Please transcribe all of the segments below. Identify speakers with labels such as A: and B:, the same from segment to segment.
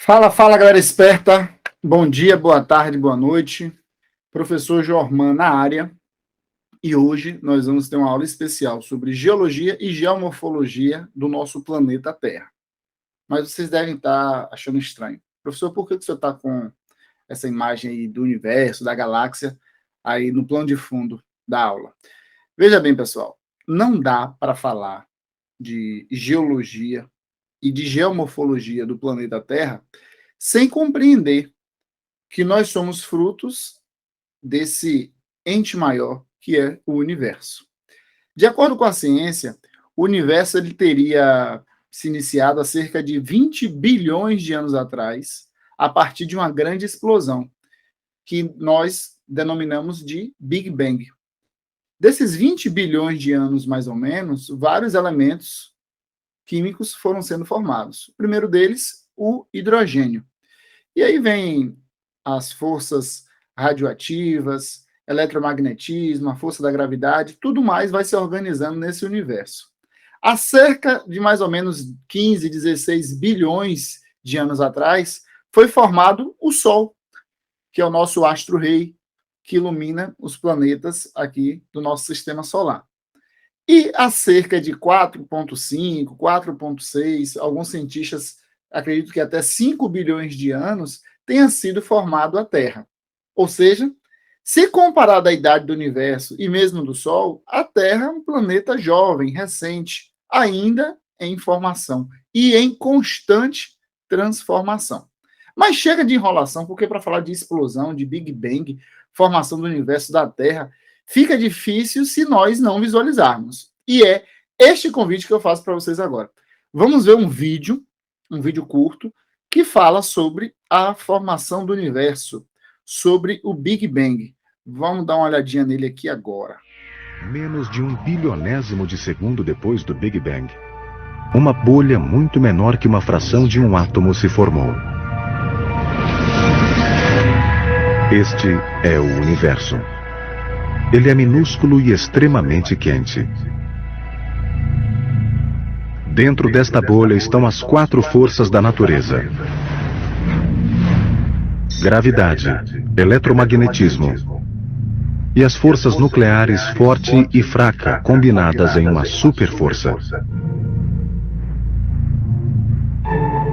A: Fala, fala, galera esperta. Bom dia, boa tarde, boa noite. Professor Jorman na área. E hoje nós vamos ter uma aula especial sobre geologia e geomorfologia do nosso planeta Terra. Mas vocês devem estar achando estranho. Professor, por que o senhor está com essa imagem aí do universo, da galáxia, aí no plano de fundo da aula? Veja bem, pessoal, não dá para falar de geologia e de geomorfologia do planeta Terra sem compreender que nós somos frutos desse ente maior que é o universo. De acordo com a ciência, o universo ele teria se iniciado há cerca de 20 bilhões de anos atrás, a partir de uma grande explosão, que nós denominamos de Big Bang. Desses 20 bilhões de anos, mais ou menos, vários elementos químicos foram sendo formados. O primeiro deles, o hidrogênio. E aí vem as forças radioativas, eletromagnetismo, a força da gravidade, tudo mais vai se organizando nesse universo. Há cerca de mais ou menos 15, 16 bilhões de anos atrás, foi formado o Sol, que é o nosso astro-rei, que ilumina os planetas aqui do nosso sistema solar. E há cerca de 4,5, 4,6, alguns cientistas acreditam que até 5 bilhões de anos tenha sido formado a Terra. Ou seja, se comparado à idade do universo e mesmo do Sol, a Terra é um planeta jovem, recente, ainda em formação e em constante transformação. Mas chega de enrolação, porque para falar de explosão, de Big Bang, formação do universo da Terra, fica difícil se nós não visualizarmos. E é este convite que eu faço para vocês agora. Vamos ver um vídeo curto, que fala sobre a formação do universo, sobre o Big Bang. Vamos dar uma olhadinha nele aqui agora.
B: Menos de 1 bilionésimo de segundo depois do Big Bang, uma bolha muito menor que uma fração de um átomo se formou. Este é o universo. Ele é minúsculo e extremamente quente. Dentro desta bolha estão as 4 forças da natureza: gravidade, eletromagnetismo e as forças nucleares forte e fraca combinadas em uma superforça.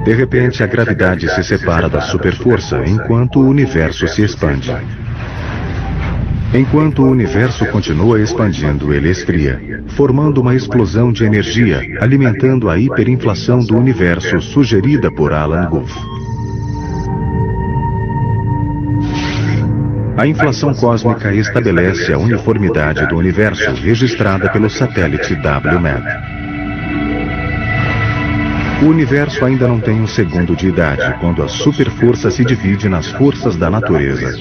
B: De repente, a gravidade se separa da superforça enquanto o universo se expande. Enquanto o universo continua expandindo, ele esfria, formando uma explosão de energia, alimentando a hiperinflação do universo sugerida por Alan Guth. A inflação cósmica estabelece a uniformidade do universo registrada pelo satélite WMAP. O universo ainda não tem um segundo de idade quando a superforça se divide nas forças da natureza.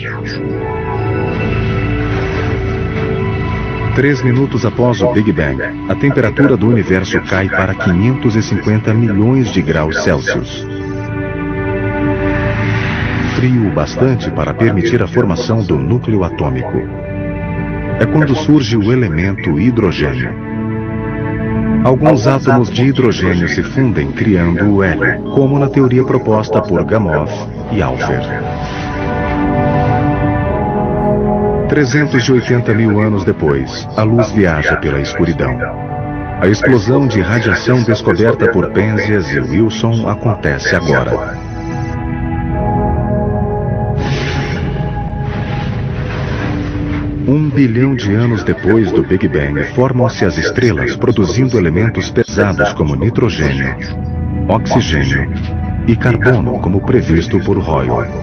B: 3 minutos após o Big Bang, a temperatura do universo cai para 550 milhões de graus Celsius. Frio o bastante para permitir a formação do núcleo atômico. É quando surge o elemento hidrogênio. Alguns átomos de hidrogênio se fundem criando o hélio, como na teoria proposta por Gamow e Alpher. 380 mil anos depois, a luz viaja pela escuridão. A explosão de radiação descoberta por Penzias e Wilson acontece agora. Um bilhão de anos depois do Big Bang, formam-se as estrelas produzindo elementos pesados como nitrogênio, oxigênio e carbono, como previsto por Hoyle.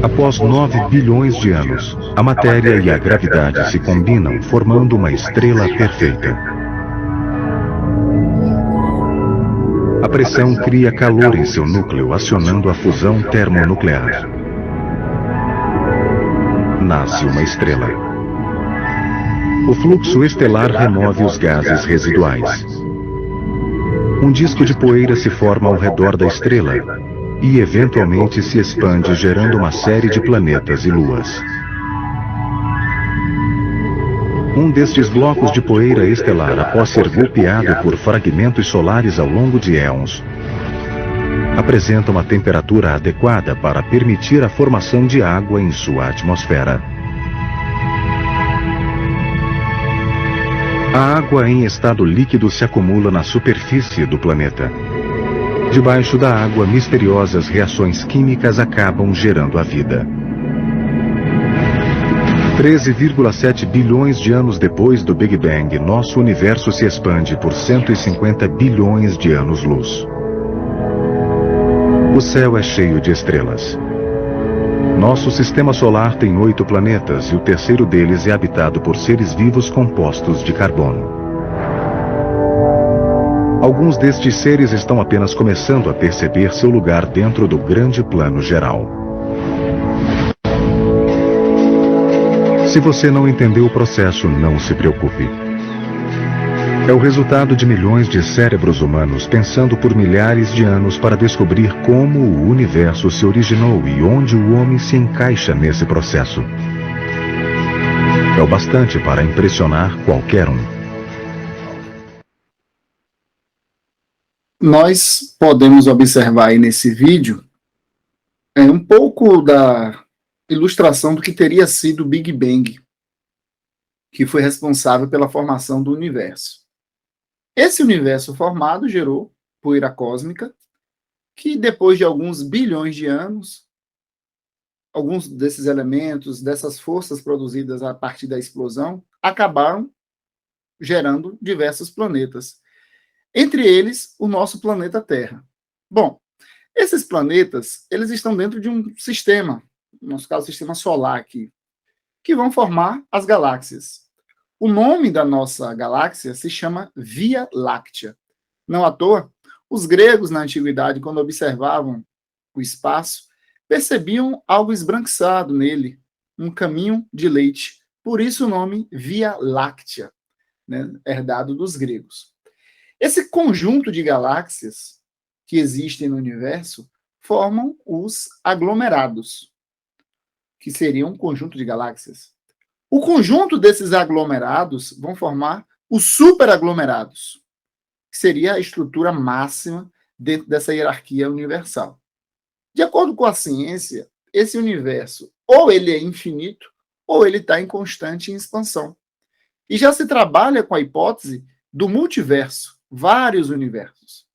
B: Após 9 bilhões de anos, a matéria e a gravidade se combinam, formando uma estrela perfeita. A pressão cria calor em seu núcleo, acionando a fusão termonuclear. Nasce uma estrela. O fluxo estelar remove os gases residuais. Um disco de poeira se forma ao redor da estrela e eventualmente se expande, gerando uma série de planetas e luas. Um destes blocos de poeira estelar, após ser golpeado por fragmentos solares ao longo de éons, apresenta uma temperatura adequada para permitir a formação de água em sua atmosfera. A água em estado líquido se acumula na superfície do planeta. Debaixo da água, misteriosas reações químicas acabam gerando a vida. 13,7 bilhões de anos depois do Big Bang, nosso universo se expande por 150 bilhões de anos-luz. O céu é cheio de estrelas. Nosso sistema solar tem 8 planetas e o terceiro deles é habitado por seres vivos compostos de carbono. Alguns destes seres estão apenas começando a perceber seu lugar dentro do grande plano geral. Se você não entendeu o processo, não se preocupe. É o resultado de milhões de cérebros humanos pensando por milhares de anos para descobrir como o universo se originou e onde o homem se encaixa nesse processo. É o bastante para impressionar qualquer um.
A: Nós podemos observar aí nesse vídeo um pouco da ilustração do que teria sido o Big Bang, que foi responsável pela formação do universo. Esse universo formado gerou poeira cósmica, que depois de alguns bilhões de anos, alguns desses elementos, dessas forças produzidas a partir da explosão, acabaram gerando diversos planetas. Entre eles, o nosso planeta Terra. Bom, esses planetas, eles estão dentro de um sistema, no nosso caso, o sistema solar aqui, que vão formar as galáxias. O nome da nossa galáxia se chama Via Láctea. Não à toa, os gregos na antiguidade, quando observavam o espaço, percebiam algo esbranquiçado nele, um caminho de leite. Por isso o nome Via Láctea, né, herdado dos gregos. Esse conjunto de galáxias que existem no universo formam os aglomerados, que seriam um conjunto de galáxias. O conjunto desses aglomerados vão formar os superaglomerados, que seria a estrutura máxima dentro dessa hierarquia universal. De acordo com a ciência, esse universo ou ele é infinito ou ele está em constante expansão. E já se trabalha com a hipótese do multiverso, vários universos.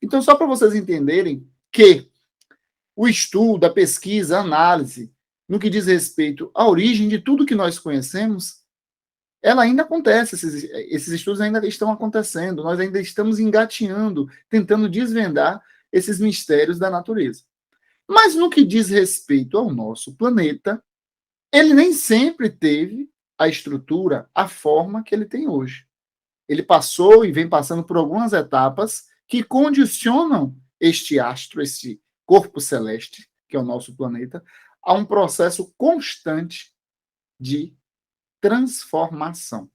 A: Então, só para vocês entenderem que o estudo, a pesquisa, a análise, no que diz respeito à origem de tudo que nós conhecemos, ela ainda acontece, esses estudos ainda estão acontecendo, nós ainda estamos engatinhando, tentando desvendar esses mistérios da natureza. Mas no que diz respeito ao nosso planeta, ele nem sempre teve a estrutura, a forma que ele tem hoje. Ele passou e vem passando por algumas etapas que condicionam este astro, este corpo celeste, que é o nosso planeta, a um processo constante de transformação.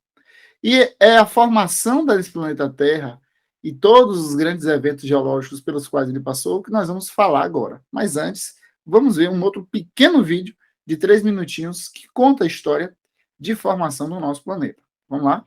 A: E é a formação desse planeta Terra e todos os grandes eventos geológicos pelos quais ele passou que nós vamos falar agora. Mas antes, vamos ver um outro pequeno vídeo de 3 minutinhos que conta a história de formação do nosso planeta. Vamos lá?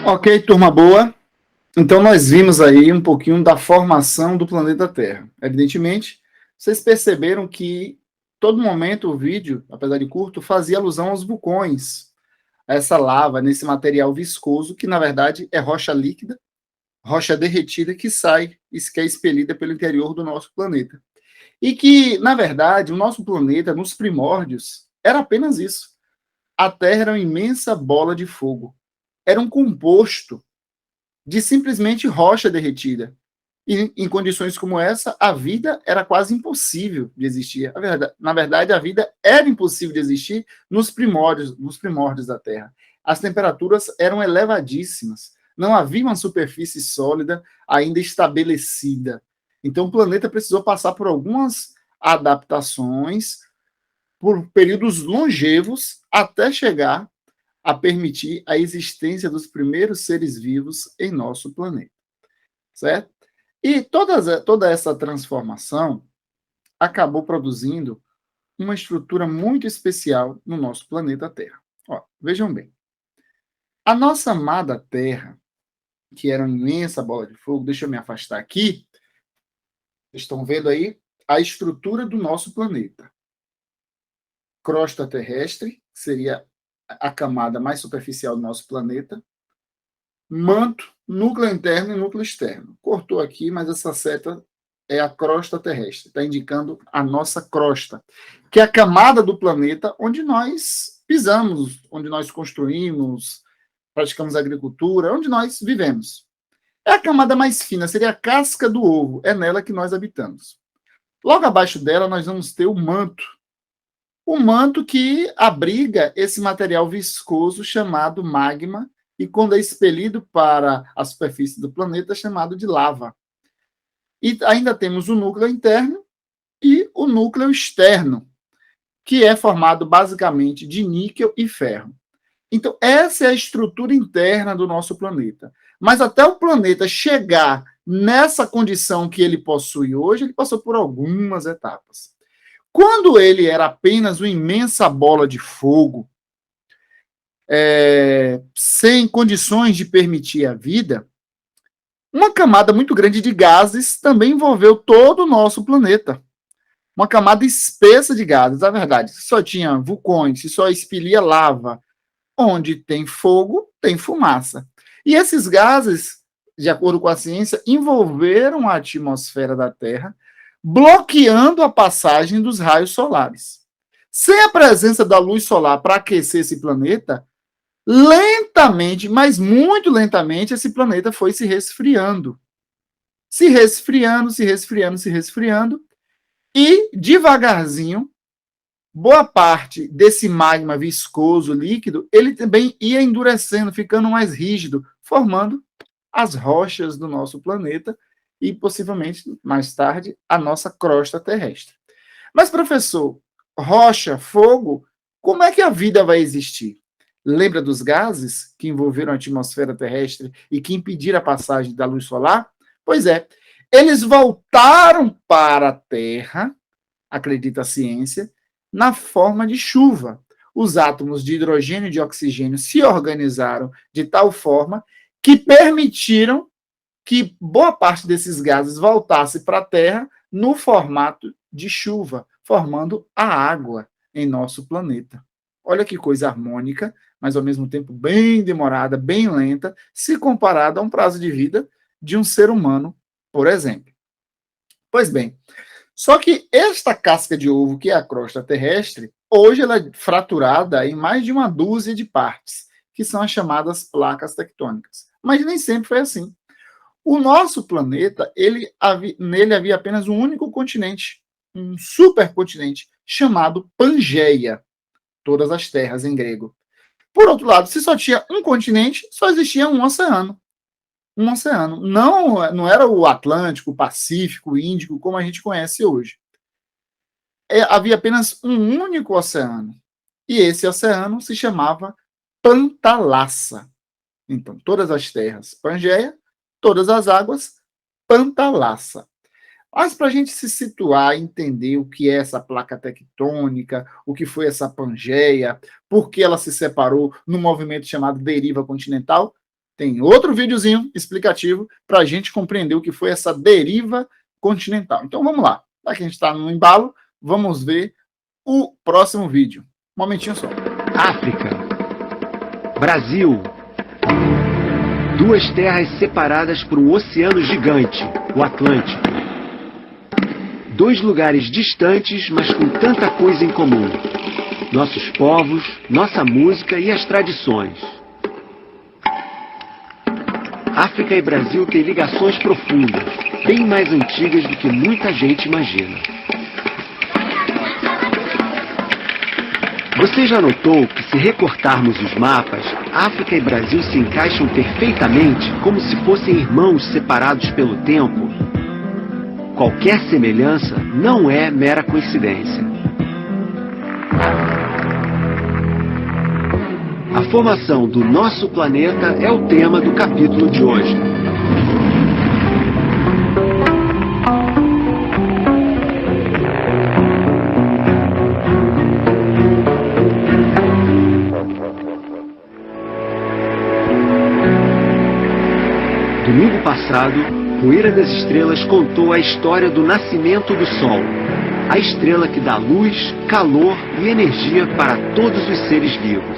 A: Ok, turma boa. Então, nós vimos aí um pouquinho da formação do planeta Terra. Evidentemente, vocês perceberam que todo momento o vídeo, apesar de curto, fazia alusão aos vulcões, a essa lava, nesse material viscoso, que na verdade é rocha líquida, rocha derretida que sai e que é expelida pelo interior do nosso planeta. E que, na verdade, o nosso planeta, nos primórdios, era apenas isso. A Terra era uma imensa bola de fogo. Era um composto de simplesmente rocha derretida. E em condições como essa, a vida era quase impossível de existir. Na verdade, a vida era impossível de existir nos primórdios da Terra. As temperaturas eram elevadíssimas. Não havia uma superfície sólida ainda estabelecida. Então, o planeta precisou passar por algumas adaptações, por períodos longevos, até chegar a permitir a existência dos primeiros seres vivos em nosso planeta, certo? E toda essa transformação acabou produzindo uma estrutura muito especial no nosso planeta Terra. Ó, vejam bem, a nossa amada Terra, que era uma imensa bola de fogo, deixa eu me afastar aqui, vocês estão vendo aí a estrutura do nosso planeta. Crosta terrestre, que seria a camada mais superficial do nosso planeta, manto, núcleo interno e núcleo externo. Cortou aqui, mas essa seta é a crosta terrestre, está indicando a nossa crosta, que é a camada do planeta onde nós pisamos, onde nós construímos, praticamos agricultura, onde nós vivemos. É a camada mais fina, seria a casca do ovo, é nela que nós habitamos. Logo abaixo dela, nós vamos ter o manto que abriga esse material viscoso chamado magma, e quando é expelido para a superfície do planeta, é chamado de lava. E ainda temos o núcleo interno e o núcleo externo, que é formado basicamente de níquel e ferro. Então, essa é a estrutura interna do nosso planeta. Mas até o planeta chegar nessa condição que ele possui hoje, ele passou por algumas etapas. Quando ele era apenas uma imensa bola de fogo, sem condições de permitir a vida, uma camada muito grande de gases também envolveu todo o nosso planeta. Uma camada espessa de gases, na verdade. Só tinha vulcões, só expelia lava. Onde tem fogo, tem fumaça. E esses gases, de acordo com a ciência, envolveram a atmosfera da Terra, bloqueando a passagem dos raios solares. Sem a presença da luz solar para aquecer esse planeta, lentamente, mas muito lentamente, esse planeta foi se resfriando. Se resfriando, se resfriando, se resfriando, e devagarzinho, boa parte desse magma viscoso, líquido, ele também ia endurecendo, ficando mais rígido, formando as rochas do nosso planeta e, possivelmente, mais tarde, a nossa crosta terrestre. Mas, professor, rocha, fogo, como é que a vida vai existir? Lembra dos gases que envolveram a atmosfera terrestre e que impediram a passagem da luz solar? Pois é, eles voltaram para a Terra, acredita a ciência, na forma de chuva. Os átomos de hidrogênio e de oxigênio se organizaram de tal forma que permitiram que boa parte desses gases voltasse para a Terra no formato de chuva, formando a água em nosso planeta. Olha que coisa harmônica, mas ao mesmo tempo bem demorada, bem lenta, se comparada a um prazo de vida de um ser humano, por exemplo. Pois bem, só que esta casca de ovo, que é a crosta terrestre, hoje ela é fraturada em mais de uma dúzia de partes, que são as chamadas placas tectônicas. Mas nem sempre foi assim. O nosso planeta, nele havia apenas um único continente, um supercontinente, chamado Pangeia, todas as terras em grego. Por outro lado, se só tinha um continente, só existia um oceano. Um oceano. Não era o Atlântico, o Pacífico, o Índico, como a gente conhece hoje. Havia apenas um único oceano. E esse oceano se chamava Pantalassa. Então, todas as terras, Pangeia, todas as águas, Pantalassa. Mas para a gente se situar, entender o que é essa placa tectônica, o que foi essa Pangeia, por que ela se separou no movimento chamado deriva continental, tem outro videozinho explicativo para a gente compreender o que foi essa deriva continental. Então vamos lá. Já que a gente está no embalo, vamos ver o próximo vídeo. Um momentinho só.
C: África, Brasil, duas terras separadas por um oceano gigante, o Atlântico. Dois lugares distantes, mas com tanta coisa em comum. Nossos povos, nossa música e as tradições. África e Brasil têm ligações profundas, bem mais antigas do que muita gente imagina. Você já notou que, se recortarmos os mapas, África e Brasil se encaixam perfeitamente, como se fossem irmãos separados pelo tempo? Qualquer semelhança não é mera coincidência. A formação do nosso planeta é o tema do capítulo de hoje. Domingo passado, Poeira das Estrelas contou a história do nascimento do Sol, a estrela que dá luz, calor e energia para todos os seres vivos.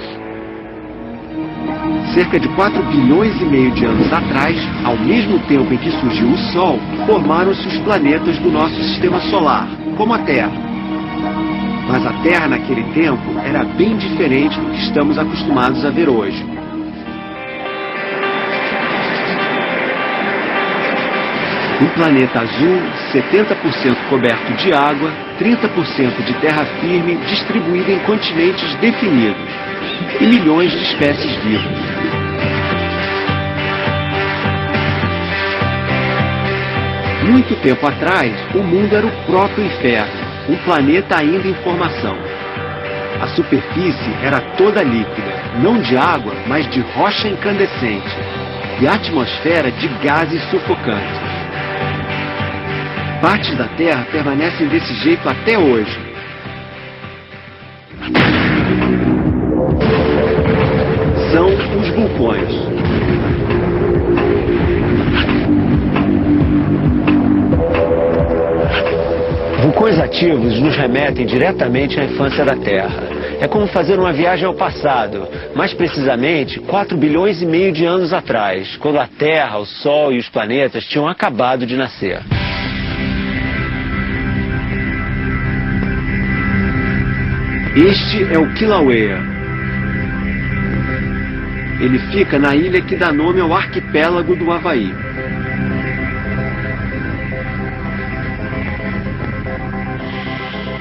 C: Cerca de 4 bilhões e meio de anos atrás, ao mesmo tempo em que surgiu o Sol, formaram-se os planetas do nosso sistema solar, como a Terra. Mas a Terra naquele tempo era bem diferente do que estamos acostumados a ver hoje. Um planeta azul, 70% coberto de água, 30% de terra firme, distribuída em continentes definidos, e milhões de espécies vivas. Muito tempo atrás, o mundo era o próprio inferno, um planeta ainda em formação. A superfície era toda líquida, não de água, mas de rocha incandescente, e a atmosfera de gases sufocantes. Partes da Terra permanecem desse jeito até hoje. São os vulcões. Vulcões ativos nos remetem diretamente à infância da Terra. É como fazer uma viagem ao passado, mais precisamente 4 bilhões e meio de anos atrás, quando a Terra, o Sol e os planetas tinham acabado de nascer. Este é o Kilauea. Ele fica na ilha que dá nome ao arquipélago do Havaí.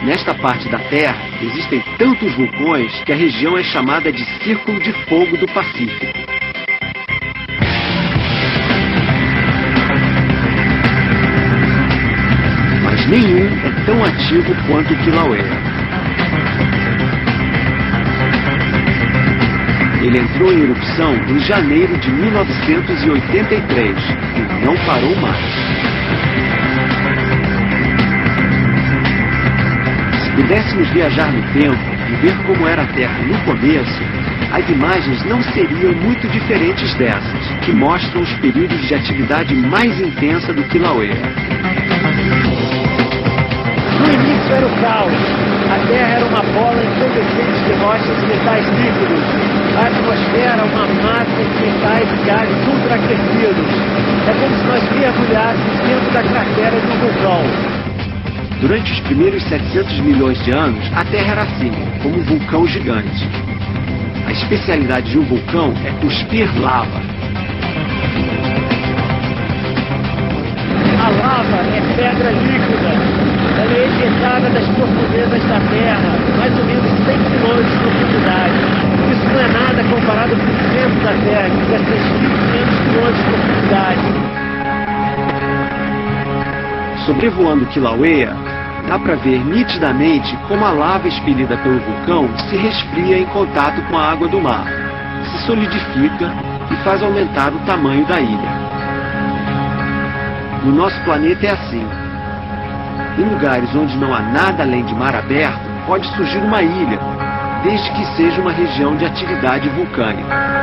C: Nesta parte da Terra, existem tantos vulcões que a região é chamada de Círculo de Fogo do Pacífico. Mas nenhum é tão ativo quanto o Kilauea. Ele entrou em erupção em janeiro de 1983 e não parou mais. Se pudéssemos viajar no tempo e ver como era a Terra no começo, as imagens não seriam muito diferentes dessas, que mostram os períodos de atividade mais intensa do Kilauea.
D: No início era o caos. A Terra era uma bola incandescente de rochas e metais líquidos. A atmosfera uma massa de metais e gases ultraaquecidos. É como se nós mergulhássemos dentro da cratera de um vulcão.
C: Durante os primeiros 700 milhões de anos, a Terra era assim, como um vulcão gigante. A especialidade de um vulcão é cuspir lava.
D: A lava é pedra líquida. Ela é ejetada das profundezas da Terra, mais ou menos 100 km de profundidade. Isso não é nada comparado com o centro da Terra, que é 3.500 km de profundidade.
C: Sobrevoando Kilauea, dá para ver nitidamente como a lava expelida pelo vulcão se resfria em contato com a água do mar, se solidifica e faz aumentar o tamanho da ilha. No nosso planeta é assim. Em lugares onde não há nada além de mar aberto, pode surgir uma ilha, desde que seja uma região de atividade vulcânica.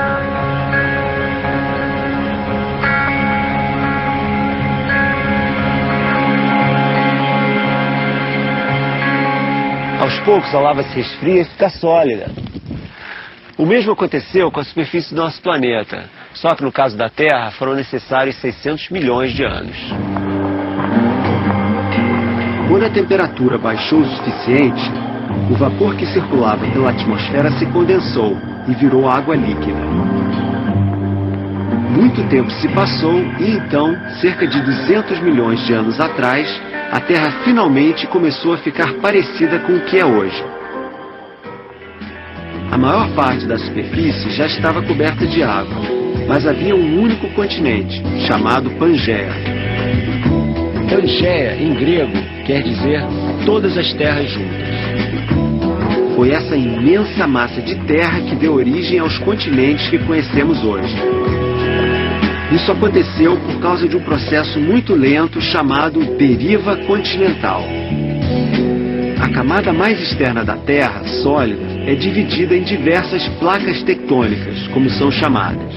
D: Aos poucos a lava se resfria e fica sólida. O mesmo aconteceu com a superfície do nosso planeta, só que no caso da Terra foram necessários 600 milhões de anos.
C: Quando a temperatura baixou o suficiente, o vapor que circulava pela atmosfera se condensou e virou água líquida. Muito tempo se passou e então, cerca de 200 milhões de anos atrás, a Terra finalmente começou a ficar parecida com o que é hoje. A maior parte da superfície já estava coberta de água, mas havia um único continente, chamado Pangeia.
D: Pangeia, em grego, quer dizer todas as terras juntas.
C: Foi essa imensa massa de terra que deu origem aos continentes que conhecemos hoje. Isso aconteceu por causa de um processo muito lento chamado deriva continental. A camada mais externa da Terra, sólida, é dividida em diversas placas tectônicas, como são chamadas.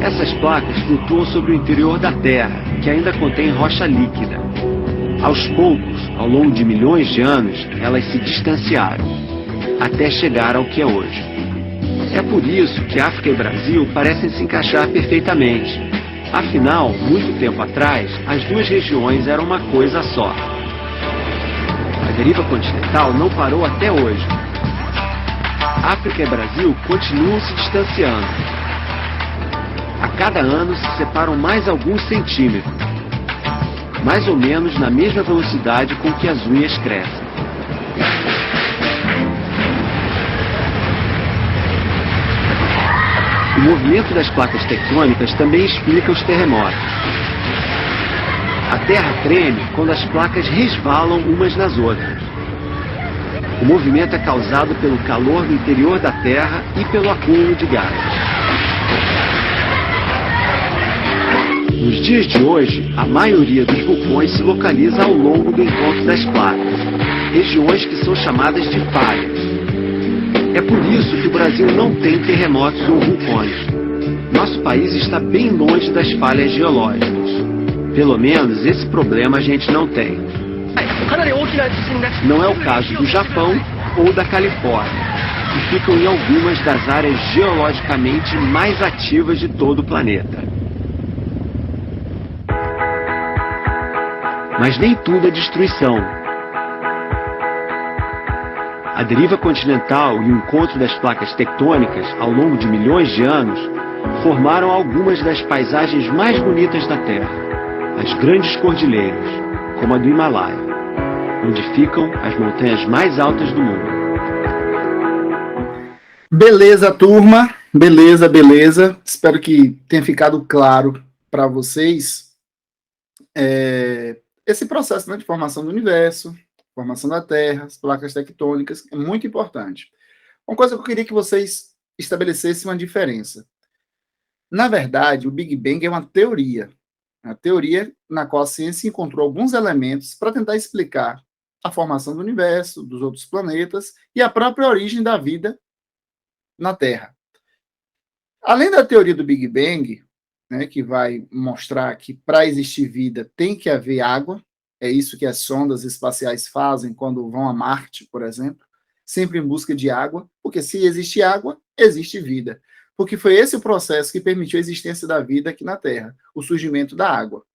C: Essas placas flutuam sobre o interior da Terra, que ainda contém rocha líquida. Aos poucos, ao longo de milhões de anos, elas se distanciaram, até chegar ao que é hoje. É por isso que África e Brasil parecem se encaixar perfeitamente. Afinal, muito tempo atrás, as duas regiões eram uma coisa só. A deriva continental não parou até hoje. África e Brasil continuam se distanciando. A cada ano se separam mais alguns centímetros, mais ou menos na mesma velocidade com que as unhas crescem. O movimento das placas tectônicas também explica os terremotos. A Terra treme quando as placas resvalam umas nas outras. O movimento é causado pelo calor do interior da Terra e pelo acúmulo de gases. Nos dias de hoje, a maioria dos vulcões se localiza ao longo do encontro das placas, regiões que são chamadas de falhas. É por isso que o Brasil não tem terremotos ou vulcões. Nosso país está bem longe das falhas geológicas. Pelo menos esse problema a gente não tem. Não é o caso do Japão ou da Califórnia, que ficam em algumas das áreas geologicamente mais ativas de todo o planeta. Mas nem tudo é destruição. A deriva continental e o encontro das placas tectônicas ao longo de milhões de anos formaram algumas das paisagens mais bonitas da Terra, as grandes cordilheiras, como a do Himalaia, onde ficam as montanhas mais altas do mundo.
A: Beleza, turma. Beleza, beleza. Espero que tenha ficado claro para vocês esse processo, né, de formação do universo, Formação da Terra, as placas tectônicas, é muito importante. Uma coisa que eu queria que vocês estabelecessem uma diferença. Na verdade, o Big Bang é uma teoria na qual a ciência encontrou alguns elementos para tentar explicar a formação do universo, dos outros planetas e a própria origem da vida na Terra. Além da teoria do Big Bang, né, que vai mostrar que para existir vida tem que haver água, é isso que as sondas espaciais fazem quando vão a Marte, por exemplo, sempre em busca de água, porque se existe água, existe vida. Porque foi esse o processo que permitiu a existência da vida aqui na Terra, o surgimento da água.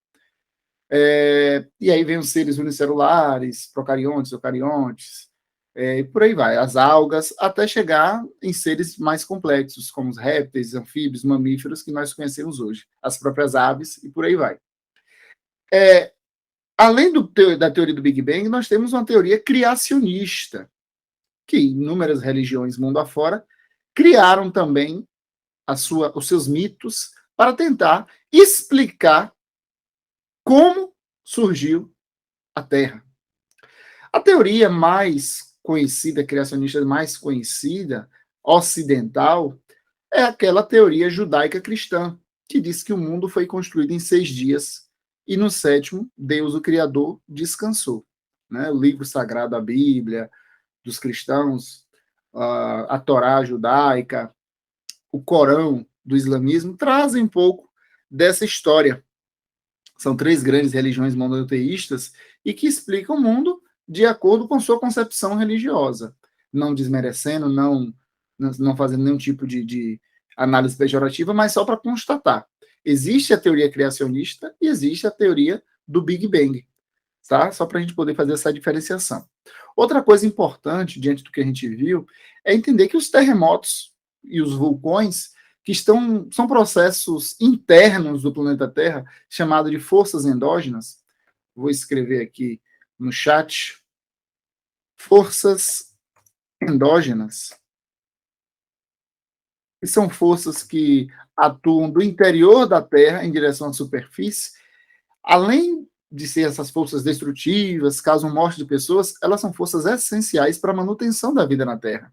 A: E aí vem os seres unicelulares, procariontes, eucariontes, e por aí vai, as algas, até chegar em seres mais complexos, como os répteis, anfíbios, mamíferos, que nós conhecemos hoje, as próprias aves, e por aí vai. Além da teoria do Big Bang, nós temos uma teoria criacionista, que inúmeras religiões mundo afora criaram também os seus mitos para tentar explicar como surgiu a Terra. A teoria mais conhecida, criacionista mais conhecida, ocidental, é aquela teoria judaica cristã, que diz que o mundo foi construído em 6 dias e no 7º, Deus, o Criador, descansou. Né? O livro sagrado, a Bíblia, dos cristãos, a Torá judaica, o Corão do islamismo, trazem um pouco dessa história. São 3 grandes religiões monoteístas e que explicam o mundo de acordo com sua concepção religiosa, não desmerecendo, não fazendo nenhum tipo de análise pejorativa, mas só para constatar. Existe a teoria criacionista e existe a teoria do Big Bang, tá? Só para a gente poder fazer essa diferenciação. Outra coisa importante, diante do que a gente viu, é entender que os terremotos e os vulcões, que são processos internos do planeta Terra, chamados de forças endógenas. Vou escrever aqui no chat, forças endógenas, que são forças que atuam do interior da Terra em direção à superfície. Além de ser essas forças destrutivas, causam morte de pessoas, elas são forças essenciais para a manutenção da vida na Terra.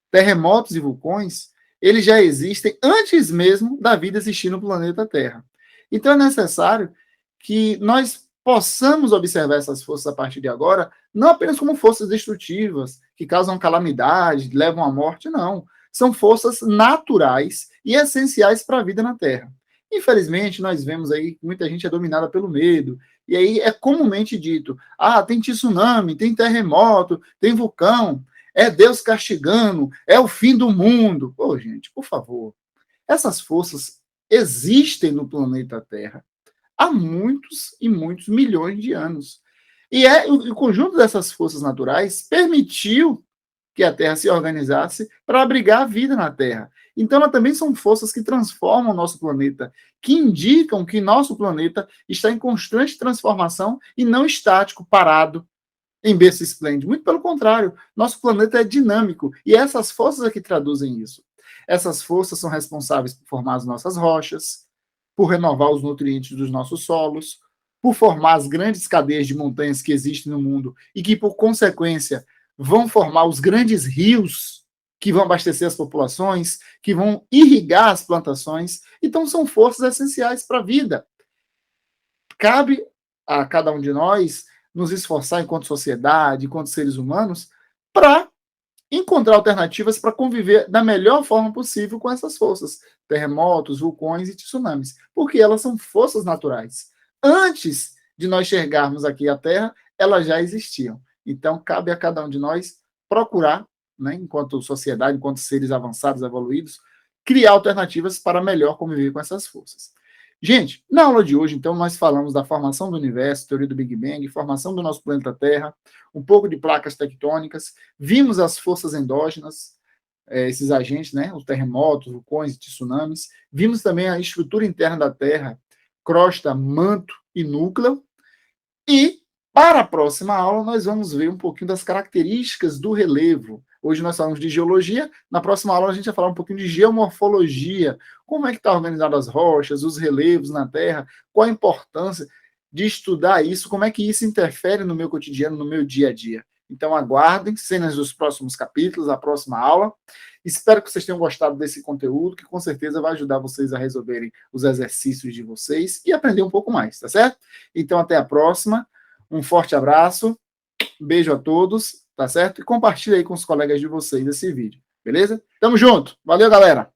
A: Terremotos e vulcões, eles já existem antes mesmo da vida existir no planeta Terra. Então é necessário que nós possamos observar essas forças a partir de agora, não apenas como forças destrutivas, que causam calamidade, levam à morte, não. São forças naturais e essenciais para a vida na Terra. Infelizmente, nós vemos aí que muita gente é dominada pelo medo, e aí é comumente dito, tem tsunami, tem terremoto, tem vulcão, é Deus castigando, é o fim do mundo. Pô, gente, por favor, essas forças existem no planeta Terra há muitos e muitos milhões de anos. E o conjunto dessas forças naturais permitiu que a Terra se organizasse para abrigar a vida na Terra. Então, elas também são forças que transformam o nosso planeta, que indicam que nosso planeta está em constante transformação e não estático, parado, em berço esplêndido. Muito pelo contrário, nosso planeta é dinâmico, e essas forças é que traduzem isso. Essas forças são responsáveis por formar as nossas rochas, por renovar os nutrientes dos nossos solos, por formar as grandes cadeias de montanhas que existem no mundo e que, por consequência, vão formar os grandes rios que vão abastecer as populações, que vão irrigar as plantações. Então, são forças essenciais para a vida. Cabe a cada um de nós nos esforçar enquanto sociedade, enquanto seres humanos, para encontrar alternativas para conviver da melhor forma possível com essas forças, terremotos, vulcões e tsunamis, porque elas são forças naturais. Antes de nós chegarmos aqui à Terra, elas já existiam. Então, cabe a cada um de nós procurar, né, enquanto sociedade, enquanto seres avançados, evoluídos, criar alternativas para melhor conviver com essas forças. Gente, na aula de hoje, então, nós falamos da formação do universo, teoria do Big Bang, formação do nosso planeta Terra, um pouco de placas tectônicas, vimos as forças endógenas, esses agentes, né, os terremotos, vulcões e tsunamis, vimos também a estrutura interna da Terra, crosta, manto e núcleo, e para a próxima aula nós vamos ver um pouquinho das características do relevo. Hoje nós falamos de geologia, na próxima aula a gente vai falar um pouquinho de geomorfologia, como é que está organizado as rochas, os relevos na Terra, qual a importância de estudar isso, como é que isso interfere no meu cotidiano, no meu dia a dia. Então, aguardem cenas dos próximos capítulos, a próxima aula. Espero que vocês tenham gostado desse conteúdo, que com certeza vai ajudar vocês a resolverem os exercícios de vocês e aprender um pouco mais, tá certo? Então, até a próxima. Um forte abraço. Beijo a todos, tá certo? E compartilha aí com os colegas de vocês esse vídeo, beleza? Tamo junto. Valeu, galera!